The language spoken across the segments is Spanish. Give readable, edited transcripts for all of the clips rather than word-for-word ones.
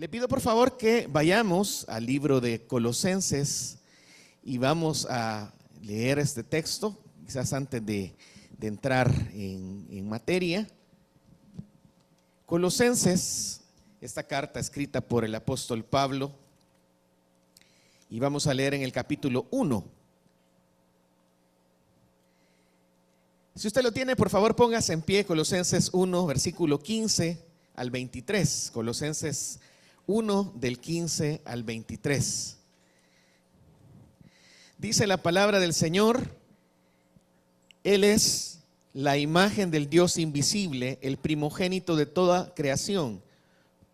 Le pido por favor que vayamos al libro de Colosenses y vamos a leer este texto, quizás antes de entrar en materia. Colosenses, esta carta escrita por el apóstol Pablo, y vamos a leer en el capítulo 1. Si usted lo tiene, por favor póngase en pie. Colosenses 1, versículo 15 al 23. Colosenses 1 del 15 al 23. Dice la palabra del Señor: Él es la imagen del Dios invisible, el primogénito de toda creación,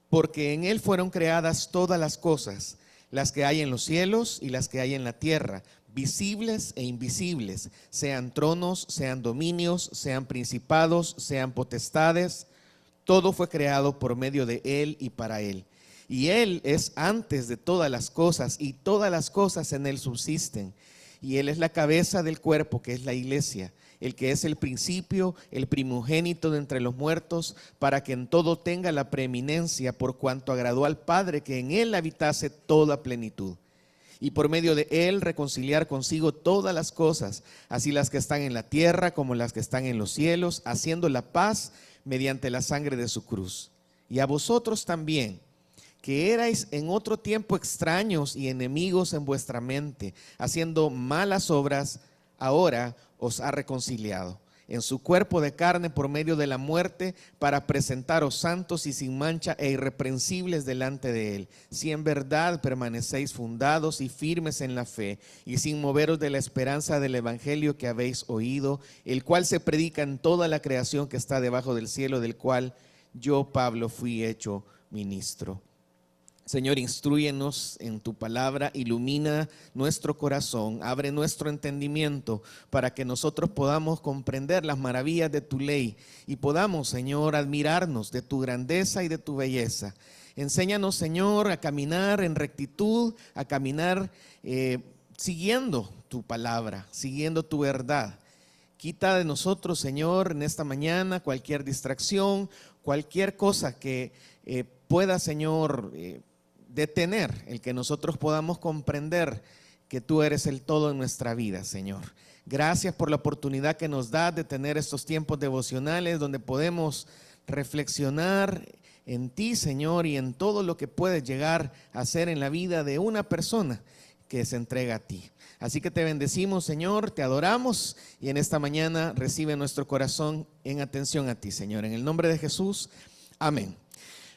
porque en Él fueron creadas todas las cosas, las que hay en los cielos y las que hay en la tierra, visibles e invisibles, sean tronos, sean dominios, sean principados, sean potestades. Todo fue creado por medio de Él y para Él. Y Él es antes de todas las cosas, y todas las cosas en Él subsisten. Y Él es la cabeza del cuerpo, que es la iglesia, el que es el principio, el primogénito de entre los muertos, para que en todo tenga la preeminencia, por cuanto agradó al Padre que en Él habitase toda plenitud. Y por medio de Él reconciliar consigo todas las cosas, así las que están en la tierra como las que están en los cielos, haciendo la paz mediante la sangre de su cruz. Y a vosotros también, que erais en otro tiempo extraños y enemigos en vuestra mente, haciendo malas obras, ahora os ha reconciliado en su cuerpo de carne por medio de la muerte, para presentaros santos y sin mancha e irreprensibles delante de Él, si en verdad permanecéis fundados y firmes en la fe, y sin moveros de la esperanza del evangelio que habéis oído, el cual se predica en toda la creación que está debajo del cielo, del cual yo, Pablo, fui hecho ministro. Señor, instrúyenos en tu palabra, ilumina nuestro corazón, abre nuestro entendimiento para que nosotros podamos comprender las maravillas de tu ley y podamos, Señor, admirarnos de tu grandeza y de tu belleza. Enséñanos, Señor, a caminar en rectitud, a caminar siguiendo tu palabra, siguiendo tu verdad. Quita de nosotros, Señor, en esta mañana cualquier distracción, cualquier cosa que pueda, Señor, detener el que nosotros podamos comprender que tú eres el todo en nuestra vida, Señor. Gracias por la oportunidad que nos das de tener estos tiempos devocionales donde podemos reflexionar en ti, Señor, y en todo lo que puedes llegar a hacer en la vida de una persona que se entrega a ti. Así que te bendecimos, Señor, te adoramos, y en esta mañana recibe nuestro corazón en atención a ti, Señor. En el nombre de Jesús, amén.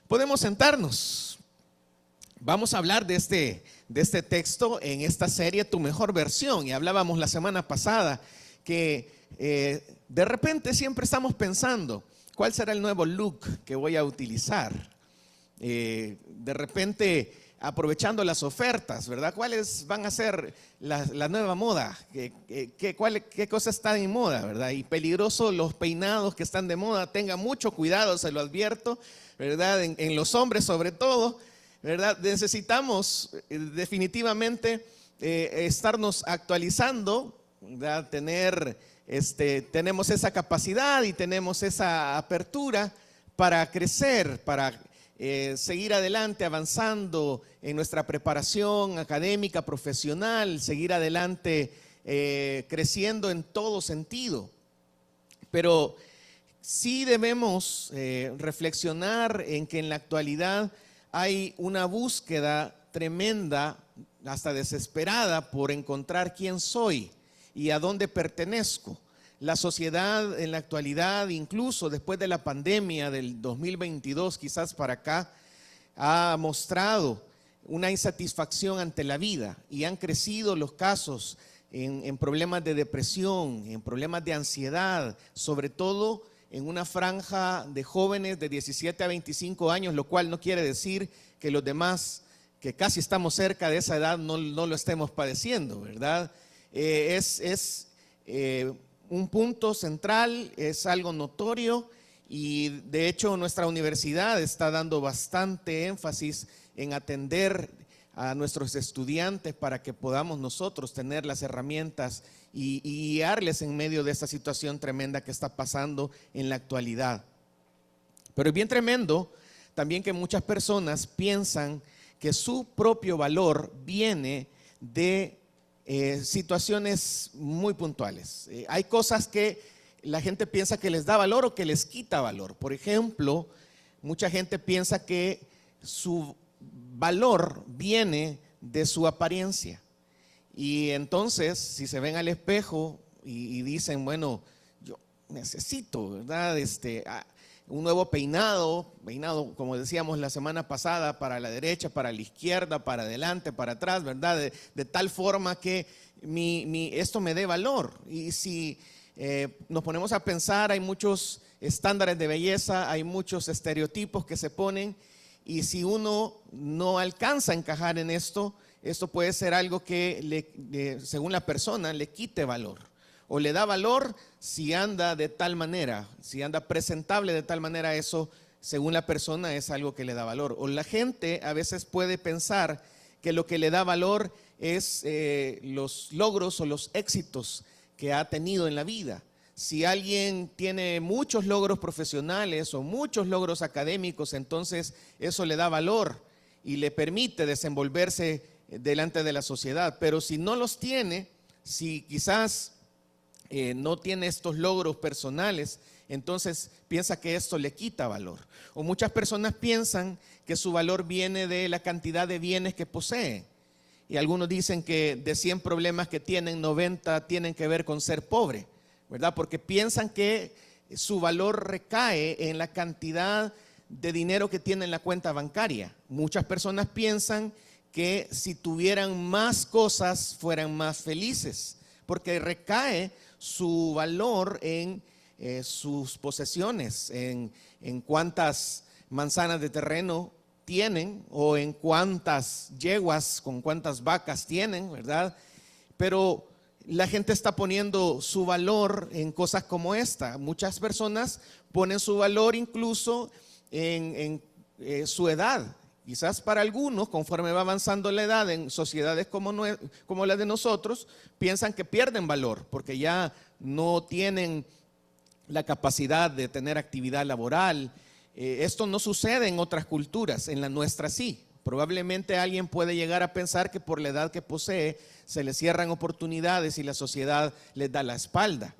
Podemos sentarnos. Vamos a hablar de este texto en esta serie, Tu Mejor Versión. Y hablábamos la semana pasada que de repente siempre estamos pensando, ¿cuál será el nuevo look que voy a utilizar? De repente, aprovechando las ofertas, ¿verdad? ¿Cuáles van a ser la nueva moda? ¿Qué cosa está en moda, verdad? Y peligroso los peinados que están de moda. Tenga mucho cuidado, se lo advierto, ¿verdad? En los hombres sobre todo, ¿verdad? Necesitamos definitivamente estarnos actualizando, ¿verdad? Tenemos esa capacidad y tenemos esa apertura para crecer, para seguir adelante, avanzando en nuestra preparación académica, profesional, seguir adelante, creciendo en todo sentido. Pero sí debemos reflexionar en que en la actualidad hay una búsqueda tremenda, hasta desesperada, por encontrar quién soy y a dónde pertenezco. La sociedad en la actualidad, incluso después de la pandemia del 2022, quizás para acá, ha mostrado una insatisfacción ante la vida, y han crecido los casos en problemas de depresión, en problemas de ansiedad, sobre todo en una franja de jóvenes de 17 a 25 años, lo cual no quiere decir que los demás, que casi estamos cerca de esa edad, no lo estemos padeciendo, ¿verdad? Es un punto central, es algo notorio, y de hecho nuestra universidad está dando bastante énfasis en atender a nuestros estudiantes para que podamos nosotros tener las herramientas y guiarles en medio de esta situación tremenda que está pasando en la actualidad. Pero es bien tremendo también que muchas personas piensan que su propio valor viene de situaciones muy puntuales. Hay cosas que la gente piensa que les da valor o que les quita valor. Por ejemplo, mucha gente piensa que su valor viene de su apariencia. Y entonces, si se ven al espejo y dicen, bueno, yo necesito, ¿verdad? Un nuevo peinado, como decíamos la semana pasada, para la derecha, para la izquierda, para adelante, para atrás, ¿verdad? De tal forma que esto me dé valor. Y si nos ponemos a pensar, hay muchos estándares de belleza, hay muchos estereotipos que se ponen, y si uno no alcanza a encajar en esto puede ser algo que según la persona le quite valor, o le da valor si anda de tal manera, si anda presentable de tal manera. Eso según la persona es algo que le da valor. O la gente a veces puede pensar que lo que le da valor es los logros o los éxitos que ha tenido en la vida. Si alguien tiene muchos logros profesionales o muchos logros académicos, entonces eso le da valor y le permite desenvolverse delante de la sociedad. Pero si no los tiene, si quizás no tiene estos logros personales, entonces piensa que esto le quita valor. O muchas personas piensan que su valor viene de la cantidad de bienes que posee. Y algunos dicen que de 100 problemas que tienen, 90 tienen que ver con ser pobre, ¿verdad? Porque piensan que su valor recae en la cantidad de dinero que tiene en la cuenta bancaria. Muchas personas piensan que si tuvieran más cosas fueran más felices, porque recae su valor en sus posesiones, en cuántas manzanas de terreno tienen o en cuántas yeguas, con cuántas vacas tienen, ¿verdad? Pero la gente está poniendo su valor en cosas como esta. Muchas personas ponen su valor incluso en su edad. Quizás para algunos, conforme va avanzando la edad en sociedades como la de nosotros, piensan que pierden valor porque ya no tienen la capacidad de tener actividad laboral. Esto no sucede en otras culturas, en la nuestra sí. Probablemente alguien puede llegar a pensar que por la edad que posee se le cierran oportunidades y la sociedad les da la espalda.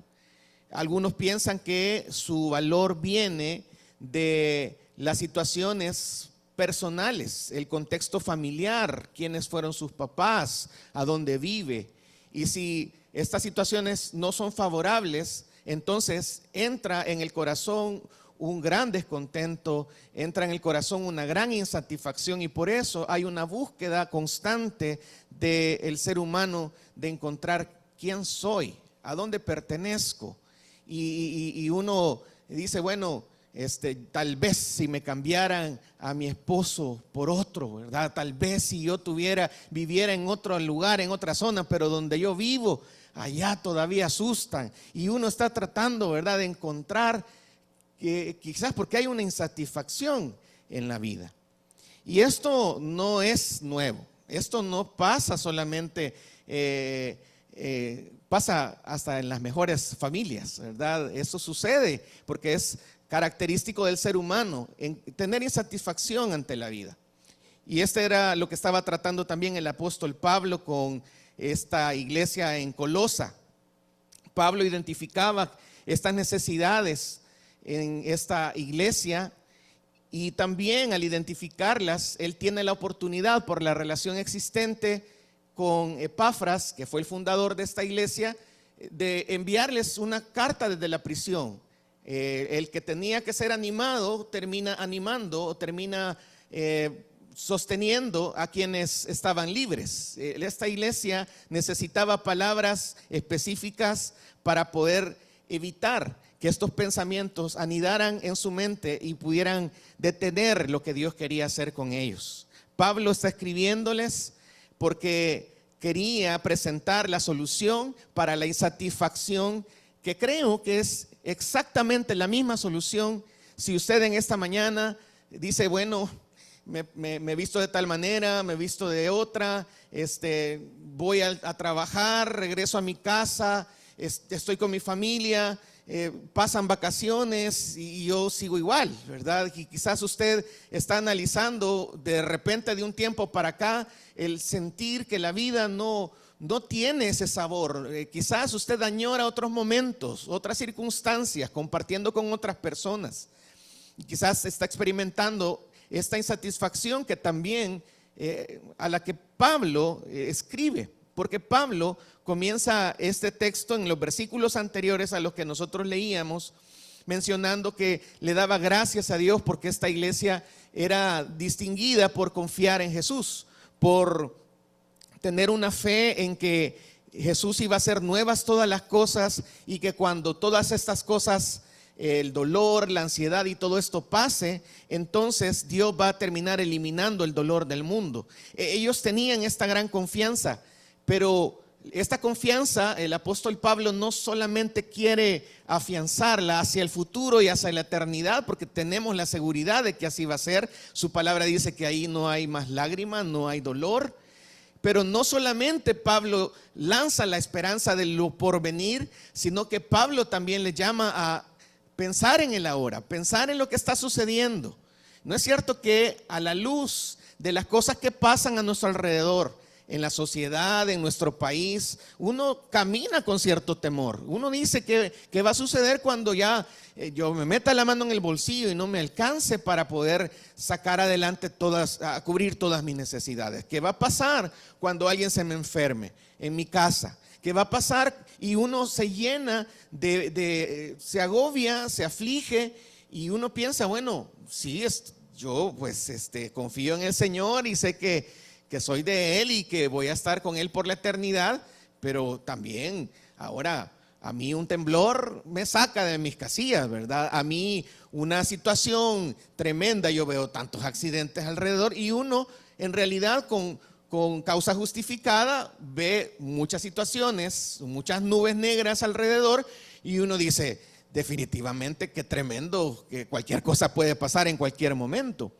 Algunos piensan que su valor viene de las situaciones personales, el contexto familiar, quiénes fueron sus papás, a dónde vive. Y si estas situaciones no son favorables, entonces entra en el corazón un gran descontento, entra en el corazón una gran insatisfacción, y por eso hay una búsqueda constante del ser humano de encontrar quién soy, a dónde pertenezco. Y uno dice, bueno, tal vez si me cambiaran a mi esposo por otro, ¿verdad? Tal vez si yo viviera en otro lugar, en otra zona, pero donde yo vivo, allá todavía asustan. Y uno está tratando, ¿verdad?, de encontrar, quizás porque hay una insatisfacción en la vida. Y esto no es nuevo, esto no pasa solamente, pasa hasta en las mejores familias, ¿verdad? Eso sucede porque es característico del ser humano, en tener insatisfacción ante la vida. Y era lo que estaba tratando también el apóstol Pablo con esta iglesia en Colosa. Pablo identificaba estas necesidades en esta iglesia, y también al identificarlas, él tiene la oportunidad, por la relación existente con Epafras, que fue el fundador de esta iglesia, de enviarles una carta desde la prisión. El que tenía que ser animado termina animando o termina sosteniendo a quienes estaban libres. Esta iglesia necesitaba palabras específicas para poder evitar que estos pensamientos anidaran en su mente y pudieran detener lo que Dios quería hacer con ellos. Pablo está escribiéndoles porque quería presentar la solución para la insatisfacción, que creo que es exactamente la misma solución. Si usted en esta mañana dice, bueno, me he visto de tal manera, me he visto de otra, voy a trabajar, regreso a mi casa, estoy con mi familia, pasan vacaciones y yo sigo igual, ¿verdad? Y quizás usted está analizando de repente de un tiempo para acá el sentir que la vida no tiene ese sabor. Quizás usted añora otros momentos, otras circunstancias, compartiendo con otras personas. Y quizás está experimentando esta insatisfacción que también a la que Pablo escribe, porque Pablo comienza este texto en los versículos anteriores a los que nosotros leíamos, mencionando que le daba gracias a Dios porque esta iglesia era distinguida por confiar en Jesús, por tener una fe en que Jesús iba a hacer nuevas todas las cosas y que cuando todas estas cosas, el dolor, la ansiedad y todo esto pase, entonces Dios va a terminar eliminando el dolor del mundo. Ellos tenían esta gran confianza, pero esta confianza el apóstol Pablo no solamente quiere afianzarla hacia el futuro y hacia la eternidad, porque tenemos la seguridad de que así va a ser. Su palabra dice que ahí no hay más lágrimas, no hay dolor. Pero no solamente Pablo lanza la esperanza de lo porvenir, sino que Pablo también le llama a pensar en el ahora, pensar en lo que está sucediendo. ¿No es cierto que a la luz de las cosas que pasan a nuestro alrededor, en la sociedad, en nuestro país, uno camina con cierto temor? Uno dice que va a suceder cuando ya yo me meta la mano en el bolsillo y no me alcance para poder sacar adelante a cubrir todas mis necesidades. ¿Qué va a pasar cuando alguien se me enferme en mi casa? ¿Qué va a pasar? Y uno se llena se agobia, se aflige y uno piensa, bueno, sí, yo pues confío en el Señor y sé que soy de Él y que voy a estar con Él por la eternidad, pero también ahora a mí un temblor me saca de mis casillas, ¿verdad? A mí una situación tremenda, yo veo tantos accidentes alrededor y uno en realidad con causa justificada ve muchas situaciones, muchas nubes negras alrededor y uno dice, definitivamente qué tremendo, que cualquier cosa puede pasar en cualquier momento.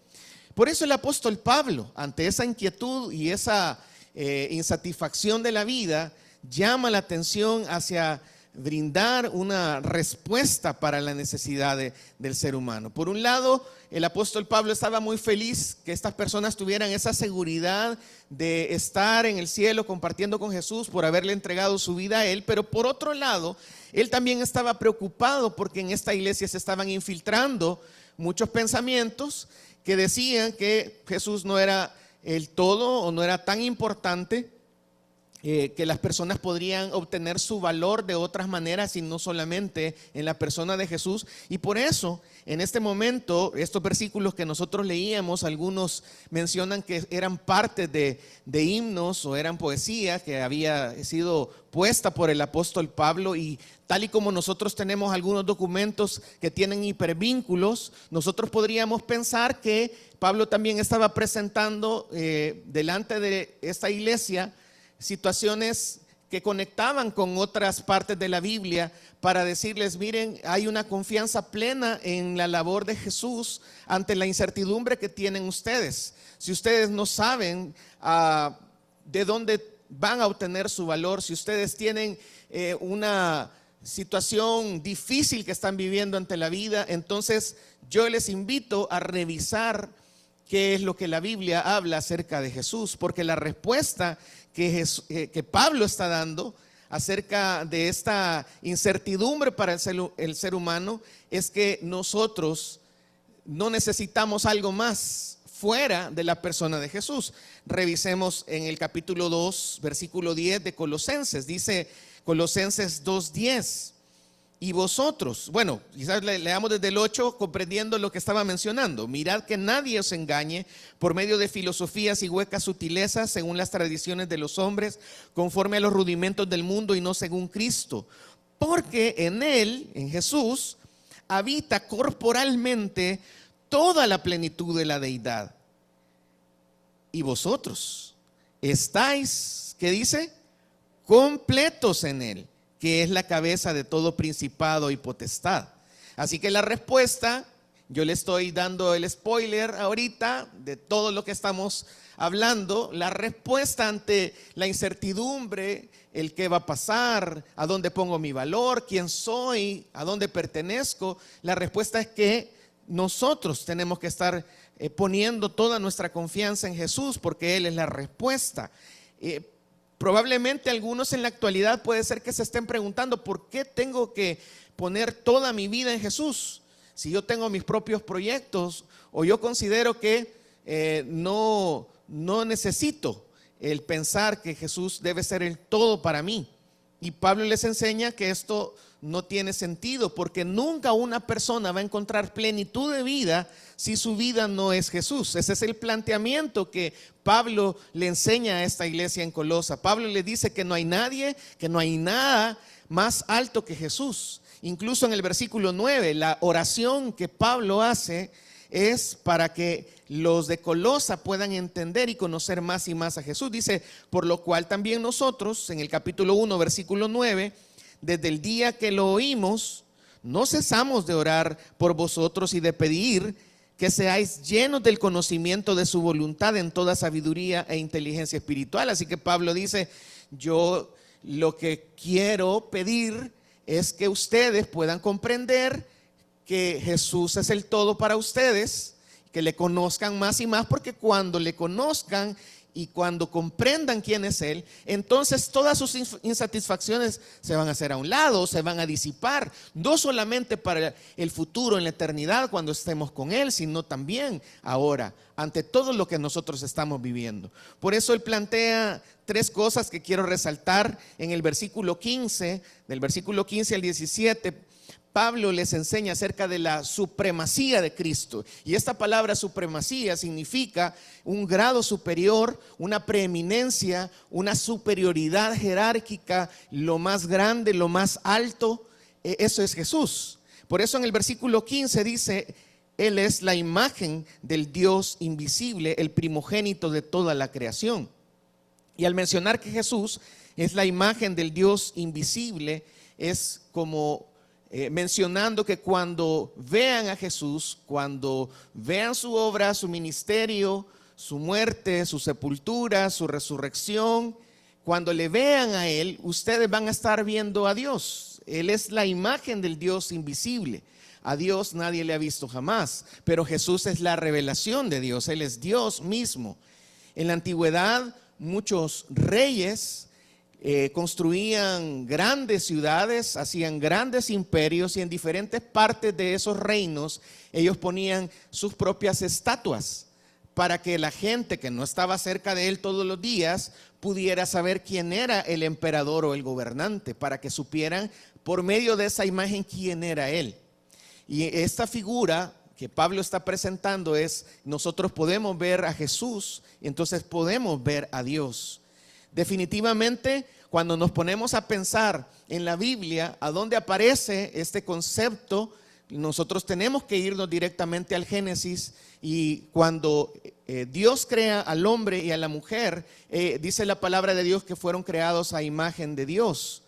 Por eso el apóstol Pablo, ante esa inquietud y esa insatisfacción de la vida, llama la atención hacia brindar una respuesta para la necesidad del ser humano. Por un lado, el apóstol Pablo estaba muy feliz que estas personas tuvieran esa seguridad de estar en el cielo compartiendo con Jesús por haberle entregado su vida a Él, pero por otro lado, él también estaba preocupado porque en esta iglesia se estaban infiltrando muchos pensamientos que decían que Jesús no era el todo o no era tan importante, que las personas podrían obtener su valor de otras maneras y no solamente en la persona de Jesús. Y por eso, en este momento, estos versículos que nosotros leíamos, algunos mencionan que eran parte de himnos o eran poesía que había sido puesta por el apóstol Pablo, y tal y como nosotros tenemos algunos documentos que tienen hipervínculos, nosotros podríamos pensar que Pablo también estaba presentando delante de esta iglesia situaciones que conectaban con otras partes de la Biblia para decirles, miren, hay una confianza plena en la labor de Jesús ante la incertidumbre que tienen ustedes. Si ustedes no saben de dónde van a obtener su valor, si ustedes tienen una situación difícil que están viviendo ante la vida, entonces yo les invito a revisar qué es lo que la Biblia habla acerca de Jesús, porque la respuesta que Pablo está dando acerca de esta incertidumbre para el ser humano es que nosotros no necesitamos algo más fuera de la persona de Jesús. Revisemos en el capítulo 2, versículo 10 de Colosenses. Dice Colosenses 2:10. Y vosotros, bueno, quizás leamos desde el 8 comprendiendo lo que estaba mencionando. Mirad que nadie os engañe por medio de filosofías y huecas sutilezas según las tradiciones de los hombres, conforme a los rudimentos del mundo y no según Cristo. Porque en Él, en Jesús, habita corporalmente toda la plenitud de la deidad. Y vosotros estáis, ¿qué dice? Completos en Él, que es la cabeza de todo principado y potestad. Así que la respuesta Yo le estoy dando el spoiler ahorita de todo lo que estamos hablando. La respuesta ante la incertidumbre, el qué va a pasar, a dónde pongo mi valor, quién soy, a dónde pertenezco, la respuesta es que nosotros tenemos que estar poniendo toda nuestra confianza en Jesús, porque Él es la respuesta. Probablemente algunos en la actualidad puede ser que se estén preguntando, ¿por qué tengo que poner toda mi vida en Jesús? Si yo tengo mis propios proyectos, o yo considero que no necesito el pensar que Jesús debe ser el todo para mí. Y Pablo les enseña que esto no tiene sentido, porque nunca una persona va a encontrar plenitud de vida si su vida no es Jesús. Ese es el planteamiento que Pablo le enseña a esta iglesia en Colosa. Pablo le dice que no hay nadie, que no hay nada más alto que Jesús. Incluso en el versículo 9, la oración que Pablo hace es para que los de Colosa puedan entender y conocer más y más a Jesús. Dice, por lo cual también nosotros, en el capítulo 1, versículo 9, desde el día que lo oímos, no cesamos de orar por vosotros y de pedir que seáis llenos del conocimiento de su voluntad en toda sabiduría e inteligencia espiritual. Así que Pablo dice, yo lo que quiero pedir es que ustedes puedan comprender que Jesús es el todo para ustedes, que le conozcan más y más, porque cuando le conozcan y cuando comprendan quién es Él, entonces todas sus insatisfacciones se van a hacer a un lado, se van a disipar, no solamente para el futuro, en la eternidad, cuando estemos con Él, sino también ahora, ante todo lo que nosotros estamos viviendo. Por eso Él plantea tres cosas que quiero resaltar en el versículo 15, del versículo 15 al 17. Pablo les enseña acerca de la supremacía de Cristo. Y esta palabra supremacía significa un grado superior, una preeminencia, una superioridad jerárquica, lo más grande, lo más alto. Eso es Jesús. Por eso en el versículo 15 dice, Él es la imagen del Dios invisible, el primogénito de toda la creación. Y al mencionar que Jesús es la imagen del Dios invisible, es como mencionando que cuando vean a Jesús, cuando vean su obra, su ministerio, su muerte, su sepultura, su resurrección, cuando le vean a Él, ustedes van a estar viendo a Dios. Él es la imagen del Dios invisible. A Dios nadie le ha visto jamás, pero Jesús es la revelación de Dios. Él es Dios mismo. En la antigüedad, muchos reyes construían grandes ciudades, hacían grandes imperios, y en diferentes partes de esos reinos ellos ponían sus propias estatuas para que la gente que no estaba cerca de él todos los días pudiera saber quién era el emperador o el gobernante, para que supieran por medio de esa imagen quién era él. Y esta figura que Pablo está presentando es, nosotros podemos ver a Jesús y entonces podemos ver a Dios. Definitivamente, cuando nos ponemos a pensar en la Biblia, a dónde aparece este concepto, nosotros tenemos que irnos directamente al Génesis. Y cuando Dios crea al hombre y a la mujer, dice la palabra de Dios que fueron creados a imagen de Dios.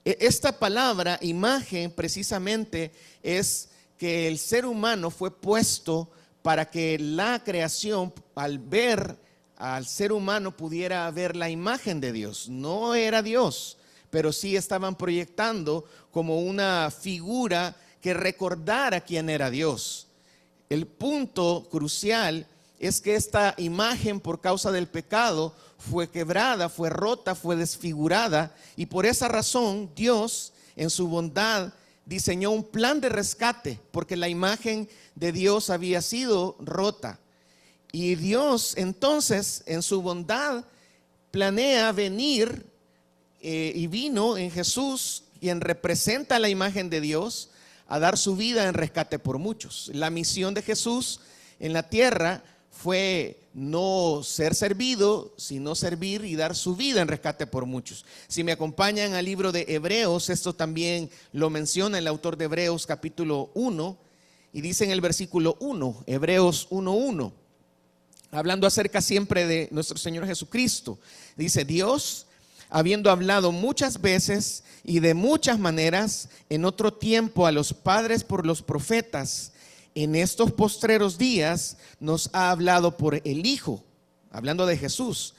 Esta palabra imagen precisamente es que el ser humano fue puesto para que la creación, al ver al ser humano, pudiera ver la imagen de Dios. No era Dios, pero sí estaban proyectando como una figura que recordara quién era Dios. El punto crucial es que esta imagen, por causa del pecado, fue quebrada, fue rota, fue desfigurada, y por esa razón Dios, en su bondad, diseñó un plan de rescate, porque la imagen de Dios había sido rota. Y Dios entonces, en su bondad, planea venir y vino en Jesús, quien representa la imagen de Dios, a dar su vida en rescate por muchos. La misión de Jesús en la tierra fue no ser servido, sino servir y dar su vida en rescate por muchos. Si me acompañan al libro de Hebreos, esto también lo menciona el autor de Hebreos capítulo 1, y dice en el versículo 1, Hebreos 1:1, hablando acerca siempre de nuestro Señor Jesucristo, dice: Dios, habiendo hablado muchas veces y de muchas maneras en otro tiempo a los padres por los profetas, en estos postreros días nos ha hablado por el Hijo, hablando de Jesús,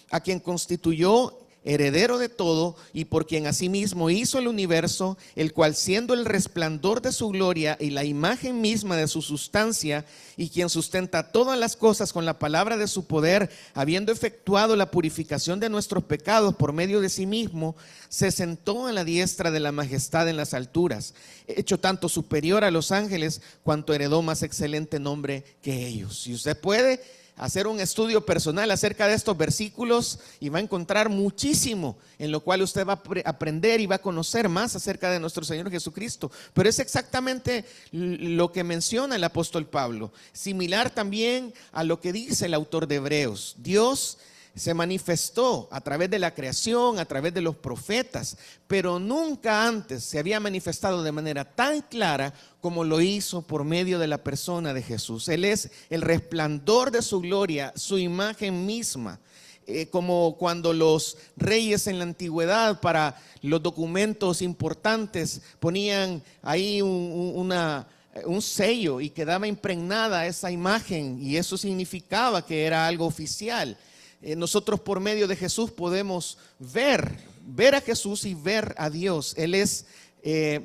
a quien constituyó heredero de todo y por quien asimismo hizo el universo, el cual siendo el resplandor de su gloria y la imagen misma de su sustancia, y quien sustenta todas las cosas con la palabra de su poder, habiendo efectuado la purificación de nuestros pecados por medio de sí mismo, se sentó a la diestra de la majestad en las alturas, hecho tanto superior a los ángeles cuanto heredó más excelente nombre que ellos. Si usted puede hacer un estudio personal acerca de estos versículos y va a encontrar muchísimo en lo cual usted va a aprender y va a conocer más acerca de nuestro Señor Jesucristo. Pero es exactamente lo que menciona el apóstol Pablo, similar también a lo que dice el autor de Hebreos. Dios se manifestó a través de la creación, a través de los profetas, pero nunca antes se había manifestado de manera tan clara como lo hizo por medio de la persona de Jesús. Él es el resplandor de su gloria, su imagen misma. Como cuando los reyes en la antigüedad para los documentos importantes ponían ahí un sello y quedaba impregnada esa imagen, y eso significaba que era algo oficial. Nosotros por medio de Jesús podemos ver a Jesús y ver a Dios. Él es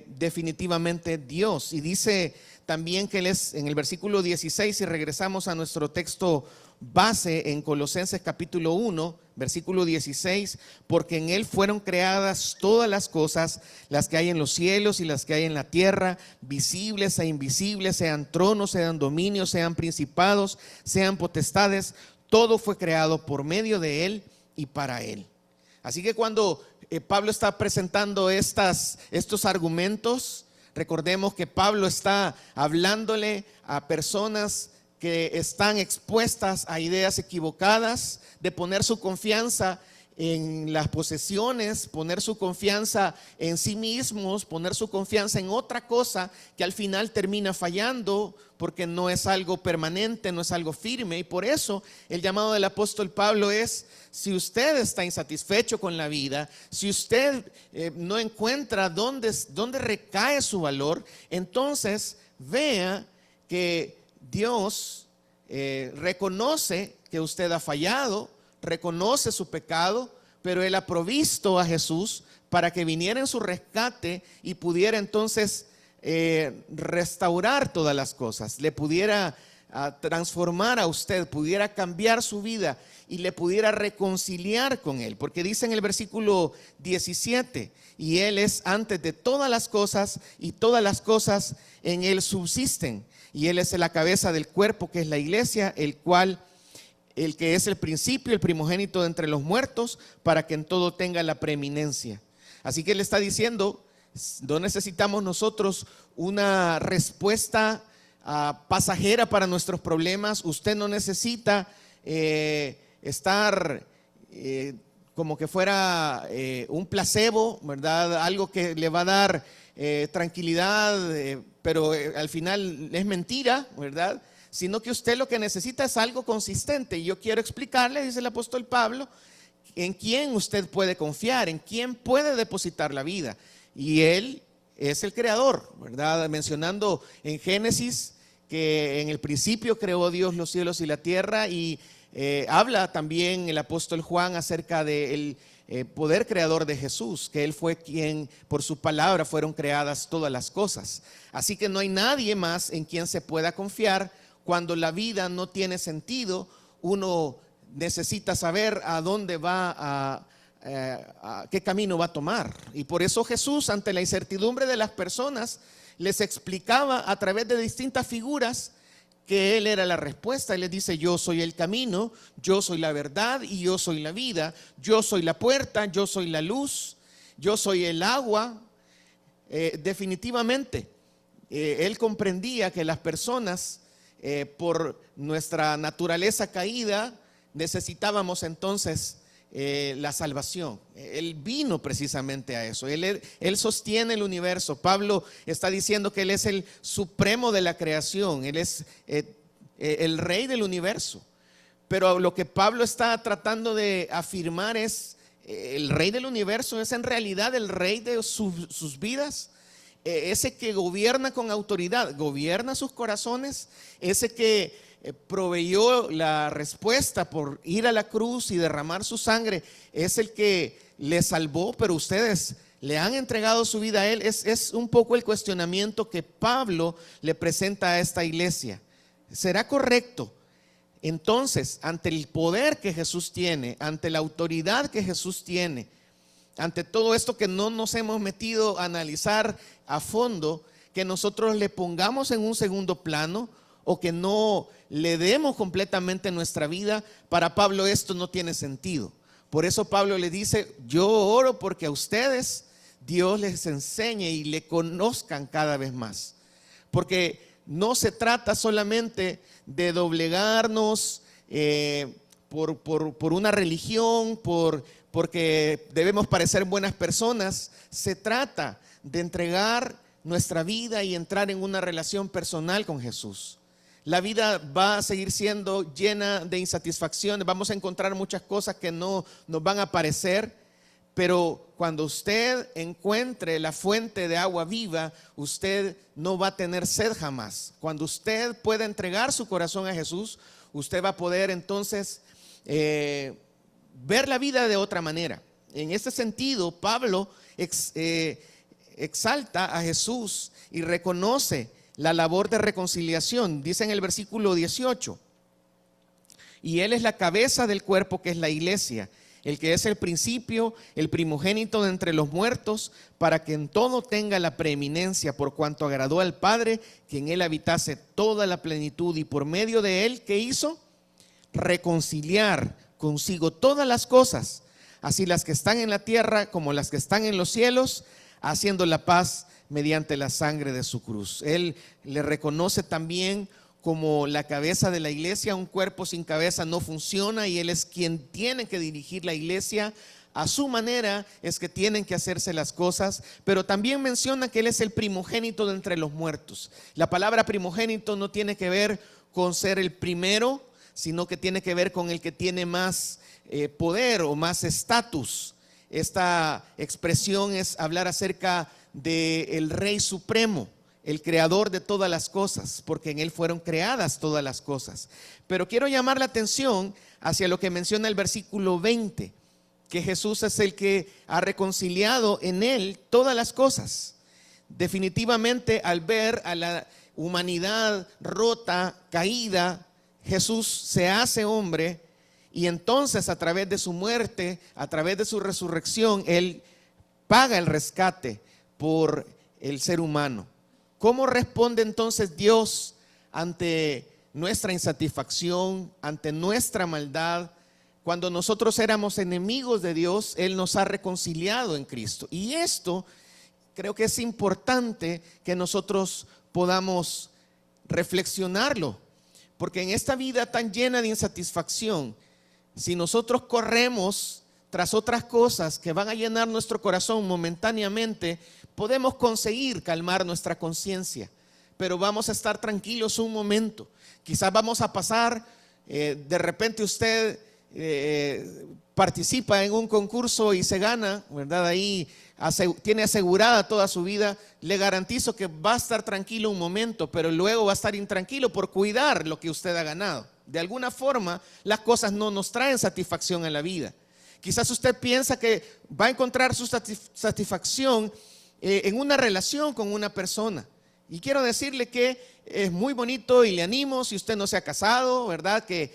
definitivamente Dios, y dice también que Él es, en el versículo 16, si regresamos a nuestro texto base en Colosenses capítulo 1, versículo 16, porque en Él fueron creadas todas las cosas, las que hay en los cielos y las que hay en la tierra, visibles e invisibles, sean tronos, sean dominios, sean principados, sean potestades. Todo fue creado por medio de Él y para Él. Así que cuando Pablo está presentando estos argumentos, recordemos que Pablo está hablándole a personas que están expuestas a ideas equivocadas, de poner su confianza en las posesiones, poner su confianza en sí mismos, poner su confianza en otra cosa que al final termina fallando porque no es algo permanente, no es algo firme. Y por eso el llamado del apóstol Pablo es: si usted está insatisfecho con la vida, si usted no encuentra dónde recae su valor, entonces vea que Dios reconoce que usted ha fallado, reconoce su pecado, pero Él ha provisto a Jesús para que viniera en su rescate y pudiera entonces restaurar todas las cosas, le pudiera transformar a usted, pudiera cambiar su vida y le pudiera reconciliar con Él. Porque dice en el versículo 17: y Él es antes de todas las cosas, y todas las cosas en Él subsisten, y Él es la cabeza del cuerpo, que es la iglesia, el que es el principio, el primogénito de entre los muertos, para que en todo tenga la preeminencia. Así que Él está diciendo: no necesitamos nosotros una respuesta pasajera para nuestros problemas. Usted no necesita estar como que fuera un placebo, ¿verdad? Algo que le va a dar tranquilidad, pero al final es mentira, ¿verdad? Sino que usted lo que necesita es algo consistente. Y yo quiero explicarle, dice el apóstol Pablo, en quién usted puede confiar, en quién puede depositar la vida. Y Él es el creador, ¿verdad? Mencionando en Génesis que en el principio creó Dios los cielos y la tierra, y habla también el apóstol Juan acerca del poder creador de Jesús, que Él fue quien por su palabra fueron creadas todas las cosas. Así que no hay nadie más en quien se pueda confiar. Cuando la vida no tiene sentido, uno necesita saber a dónde va, a qué camino va a tomar. Y por eso Jesús, ante la incertidumbre de las personas, les explicaba a través de distintas figuras que Él era la respuesta. Él les dice: yo soy el camino, yo soy la verdad y yo soy la vida, yo soy la puerta, yo soy la luz, yo soy el agua. Definitivamente Él comprendía que las personas, por nuestra naturaleza caída, necesitábamos entonces la salvación. Él vino precisamente a eso. Él sostiene el universo. Pablo está diciendo que Él es el supremo de la creación. Él es el rey del universo. Pero lo que Pablo está tratando de afirmar es: el rey del universo es en realidad el rey de sus vidas. ese que gobierna con autoridad, gobierna sus corazones, ese que proveyó la respuesta por ir a la cruz y derramar su sangre, es el que le salvó, pero ustedes le han entregado su vida a Él. Es un poco el cuestionamiento que Pablo le presenta a esta iglesia. ¿Será correcto? Entonces, ante el poder que Jesús tiene, ante la autoridad que Jesús tiene, ante todo esto que no nos hemos metido a analizar a fondo, que nosotros le pongamos en un segundo plano o que no le demos completamente nuestra vida, para Pablo esto no tiene sentido. Por eso Pablo le dice: yo oro porque a ustedes Dios les enseñe y le conozcan cada vez más. Porque no se trata solamente de doblegarnos por una religión, porque debemos parecer buenas personas. Se trata de entregar nuestra vida y entrar en una relación personal con Jesús. La vida va a seguir siendo llena de insatisfacciones, vamos a encontrar muchas cosas que no nos van a parecer, pero cuando usted encuentre la fuente de agua viva, usted no va a tener sed jamás. Cuando usted pueda entregar su corazón a Jesús, usted va a poder entonces ver la vida de otra manera. En este sentido, Pablo exalta a Jesús y reconoce la labor de reconciliación. Dice en el versículo 18: y Él es la cabeza del cuerpo, que es la iglesia, el que es el principio, el primogénito de entre los muertos, para que en todo tenga la preeminencia, por cuanto agradó al Padre que en Él habitase toda la plenitud, y por medio de Él, ¿qué hizo? Reconciliar consigo todas las cosas, así las que están en la tierra como las que están en los cielos, haciendo la paz mediante la sangre de su cruz. Él le reconoce también como la cabeza de la iglesia. Un cuerpo sin cabeza no funciona, y Él es quien tiene que dirigir la iglesia. A su manera es que tienen que hacerse las cosas, pero también menciona que Él es el primogénito de entre los muertos. La palabra primogénito no tiene que ver con ser el primero, sino que tiene que ver con el que tiene más poder o más estatus. Esta expresión es hablar acerca del Rey Supremo, el creador de todas las cosas, porque en Él fueron creadas todas las cosas. Pero quiero llamar la atención hacia lo que menciona el versículo 20, que Jesús es el que ha reconciliado en Él todas las cosas. Definitivamente, al ver a la humanidad rota, caída, Jesús se hace hombre, y entonces a través de su muerte, a través de su resurrección, Él paga el rescate por el ser humano. ¿Cómo responde entonces Dios ante nuestra insatisfacción, ante nuestra maldad? Cuando nosotros éramos enemigos de Dios, Él nos ha reconciliado en Cristo. Y esto creo que es importante que nosotros podamos reflexionarlo, porque en esta vida tan llena de insatisfacción, si nosotros corremos tras otras cosas que van a llenar nuestro corazón momentáneamente, podemos conseguir calmar nuestra conciencia, pero vamos a estar tranquilos un momento. Quizás vamos a pasar, de repente usted participa en un concurso y se gana, ¿verdad? Ahí tiene asegurada toda su vida. Le garantizo que va a estar tranquilo un momento, pero luego va a estar intranquilo por cuidar lo que usted ha ganado. De alguna forma, las cosas no nos traen satisfacción en la vida. Quizás usted piensa que va a encontrar su satisfacción en una relación con una persona. Y quiero decirle que es muy bonito, y le animo, si usted no se ha casado, ¿verdad? Que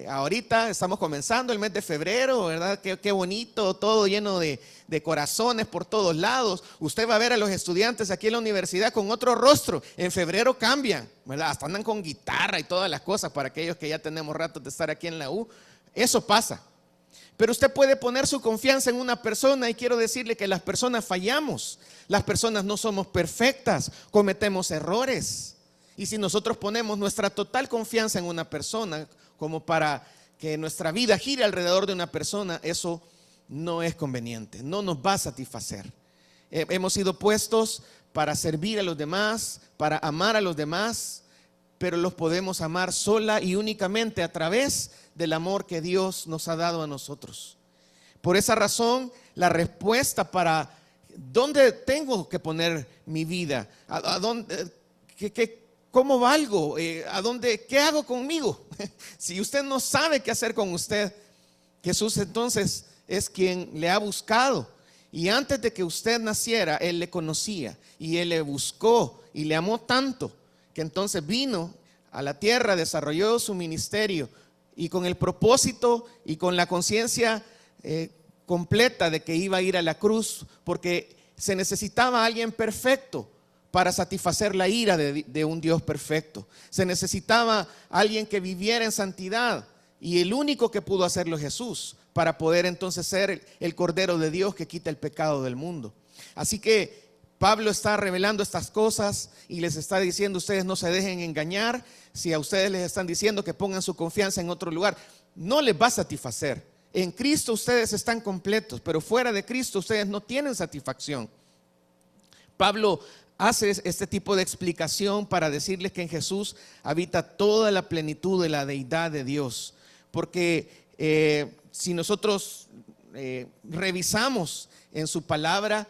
ahorita estamos comenzando el mes de febrero, ¿verdad? Qué bonito, todo lleno de corazones por todos lados. Usted va a ver a los estudiantes aquí en la universidad con otro rostro. En febrero cambian, ¿verdad? Hasta andan con guitarra y todas las cosas, para aquellos que ya tenemos rato de estar aquí en la U. Eso pasa. Pero usted puede poner su confianza en una persona, y quiero decirle que las personas fallamos. Las personas no somos perfectas, cometemos errores. Y si nosotros ponemos nuestra total confianza en una persona, como para que nuestra vida gire alrededor de una persona, eso no es conveniente, no nos va a satisfacer. Hemos sido puestos para servir a los demás, para amar a los demás, pero los podemos amar sola y únicamente a través del amor que Dios nos ha dado a nosotros. Por esa razón, la respuesta para ¿dónde tengo que poner mi vida? ¿A dónde, cómo valgo? ¿Qué hago conmigo? Si usted no sabe qué hacer con usted, Jesús entonces es quien le ha buscado. Y antes de que usted naciera, Él le conocía y Él le buscó y le amó tanto que entonces vino a la tierra, desarrolló su ministerio y con el propósito y con la conciencia completa de que iba a ir a la cruz, porque se necesitaba alguien perfecto para satisfacer la ira de un Dios perfecto. Se necesitaba alguien que viviera en santidad, y el único que pudo hacerlo es Jesús, para poder entonces ser el Cordero de Dios que quita el pecado del mundo. Así que Pablo está revelando estas cosas y les está diciendo: ustedes no se dejen engañar. Si a ustedes les están diciendo que pongan su confianza en otro lugar, no les va a satisfacer. En Cristo ustedes están completos, pero fuera de Cristo ustedes no tienen satisfacción. Pablo hace este tipo de explicación para decirles que en Jesús habita toda la plenitud de la deidad de Dios. Porque si nosotros revisamos en su palabra,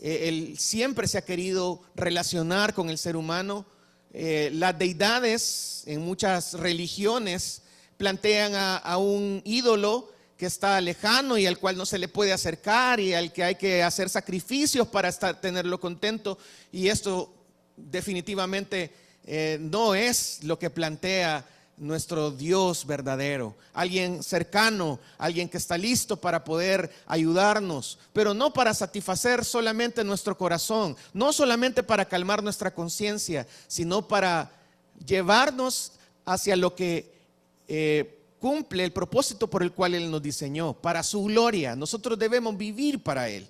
Él siempre se ha querido relacionar con el ser humano. Las deidades en muchas religiones plantean a un ídolo que está lejano y al cual no se le puede acercar y al que hay que hacer sacrificios para tenerlo contento. Y esto definitivamente no es lo que plantea nuestro Dios verdadero. Alguien cercano, alguien que está listo para poder ayudarnos, pero no para satisfacer solamente nuestro corazón, no solamente para calmar nuestra conciencia, sino para llevarnos hacia lo que cumple el propósito por el cual Él nos diseñó, para su gloria. Nosotros debemos vivir para Él.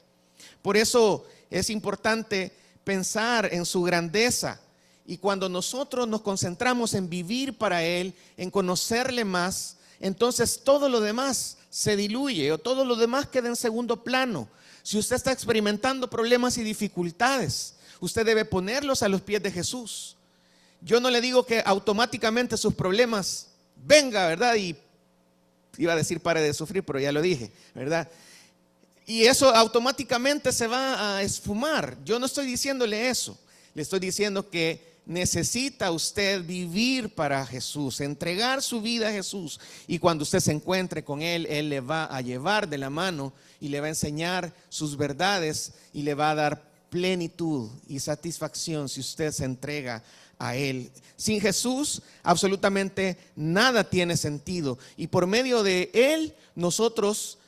Por eso es importante pensar en su grandeza. Y cuando nosotros nos concentramos en vivir para Él, en conocerle más, entonces todo lo demás se diluye o todo lo demás queda en segundo plano. Si usted está experimentando problemas y dificultades, usted debe ponerlos a los pies de Jesús. Yo no le digo que automáticamente sus problemas venga, ¿verdad? Y iba a decir pare de sufrir, pero ya lo dije, ¿verdad? Y eso automáticamente se va a esfumar. Yo no estoy diciéndole eso. Le estoy diciendo que necesita usted vivir para Jesús, entregar su vida a Jesús. Y cuando usted se encuentre con Él, Él le va a llevar de la mano y le va a enseñar sus verdades y le va a dar plenitud y satisfacción si usted se entrega a Él. Sin Jesús absolutamente nada tiene sentido, y por medio de Él nosotros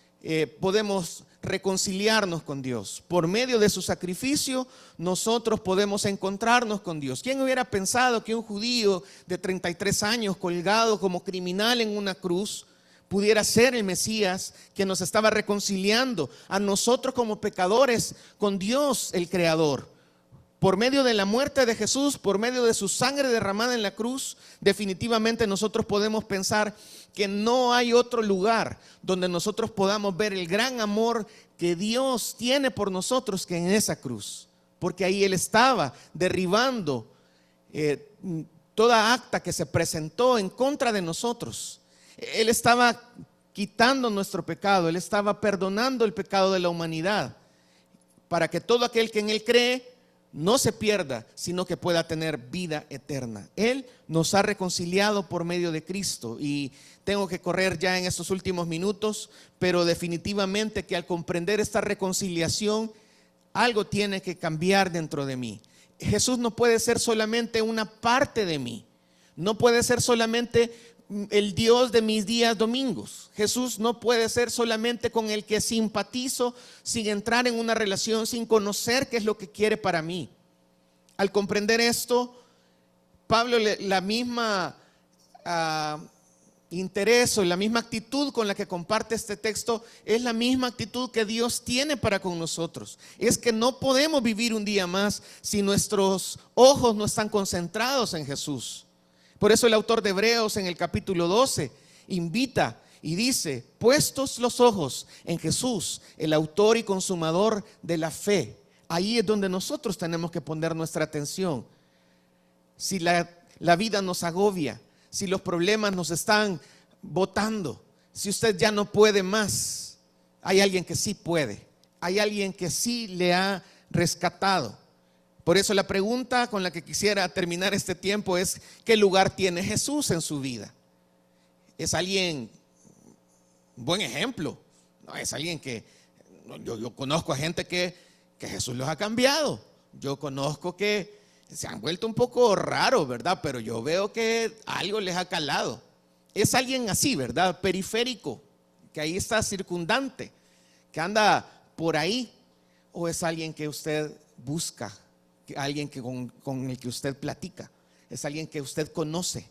podemos reconciliarnos con Dios. Por medio de su sacrificio nosotros podemos encontrarnos con Dios. ¿Quién hubiera pensado que un judío de 33 años colgado como criminal en una cruz pudiera ser el Mesías que nos estaba reconciliando a nosotros como pecadores con Dios el Creador? Por medio de la muerte de Jesús, por medio de su sangre derramada en la cruz, definitivamente nosotros podemos pensar que no hay otro lugar donde nosotros podamos ver el gran amor que Dios tiene por nosotros que en esa cruz. Porque ahí Él estaba derribando toda acta que se presentó en contra de nosotros. Él estaba quitando nuestro pecado, Él estaba perdonando el pecado de la humanidad, para que todo aquel que en Él cree no se pierda, sino que pueda tener vida eterna. Él nos ha reconciliado por medio de Cristo. Y tengo que correr ya en estos últimos minutos, pero definitivamente que al comprender esta reconciliación, algo tiene que cambiar dentro de mí. Jesús no puede ser solamente una parte de mí, no puede ser solamente el Dios de mis días domingos. Jesús no puede ser solamente con el que simpatizo sin entrar en una relación, sin conocer qué es lo que quiere para mí. Al comprender esto, Pablo la misma interés o la misma actitud con la que comparte este texto es la misma actitud que Dios tiene para con nosotros. Es que no podemos vivir un día más si nuestros ojos no están concentrados en Jesús. Por eso el autor de Hebreos en el capítulo 12 invita y dice: puestos los ojos en Jesús, el autor y consumador de la fe. Ahí es donde nosotros tenemos que poner nuestra atención. Si la vida nos agobia, si los problemas nos están botando, si usted ya no puede más, hay alguien que sí puede. hay alguien que sí le ha rescatado. Por eso la pregunta con la que quisiera terminar este tiempo es: ¿qué lugar tiene Jesús en su vida? ¿Es alguien, un buen ejemplo? No, es alguien que, yo conozco a gente que Jesús los ha cambiado. Yo conozco que se han vuelto un poco raros, ¿verdad? Pero yo veo que algo les ha calado. Es alguien así, ¿verdad? Periférico, que ahí está circundante, que anda por ahí. ¿O es alguien que usted busca? Alguien que con el que usted platica. Es alguien que usted conoce.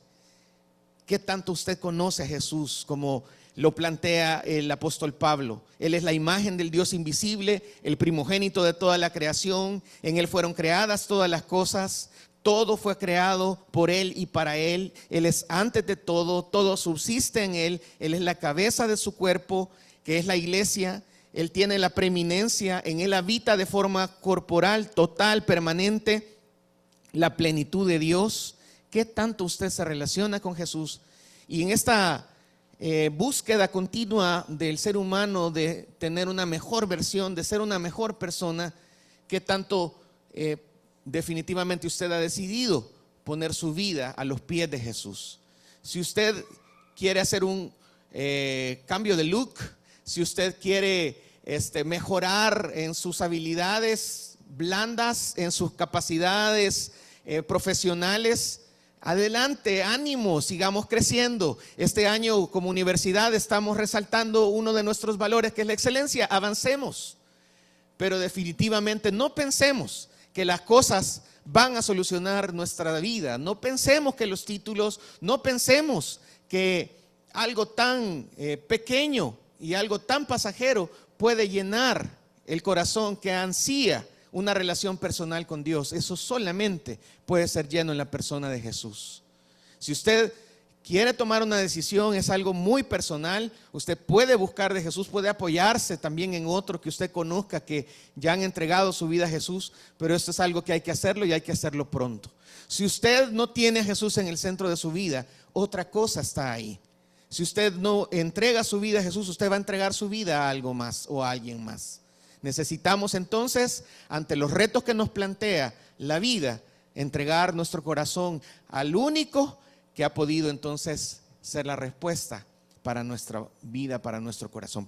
¿Qué tanto usted conoce a Jesús? Como lo plantea el apóstol Pablo. Él es la imagen del Dios invisible, el primogénito de toda la creación. En Él fueron creadas todas las cosas. Todo fue creado por Él y para Él. Él es antes de todo, todo subsiste en Él. Él es la cabeza de su cuerpo, que es la iglesia. Él tiene la preeminencia, en Él habita de forma corporal, total, permanente, la plenitud de Dios. ¿Qué tanto usted se relaciona con Jesús? Y en esta búsqueda continua del ser humano de tener una mejor versión, de ser una mejor persona, ¿qué tanto definitivamente usted ha decidido poner su vida a los pies de Jesús? Si usted quiere hacer un cambio de look, si usted quiere mejorar en sus habilidades blandas, en sus capacidades profesionales, adelante, ánimo, sigamos creciendo. Este año como universidad estamos resaltando uno de nuestros valores, que es la excelencia. Avancemos, pero definitivamente no pensemos que las cosas van a solucionar nuestra vida. No pensemos que los títulos, no pensemos que algo tan pequeño y algo tan pasajero puede llenar el corazón que ansía una relación personal con Dios. Eso solamente puede ser lleno en la persona de Jesús. Si usted quiere tomar una decisión, es algo muy personal. Usted puede buscar de Jesús, puede apoyarse también en otros que usted conozca que ya han entregado su vida a Jesús, pero esto es algo que hay que hacerlo y hay que hacerlo pronto. Si usted no tiene a Jesús en el centro de su vida, otra cosa está ahí. Si usted no entrega su vida a Jesús, usted va a entregar su vida a algo más o a alguien más. Necesitamos entonces, ante los retos que nos plantea la vida, entregar nuestro corazón al único que ha podido entonces ser la respuesta para nuestra vida, para nuestro corazón.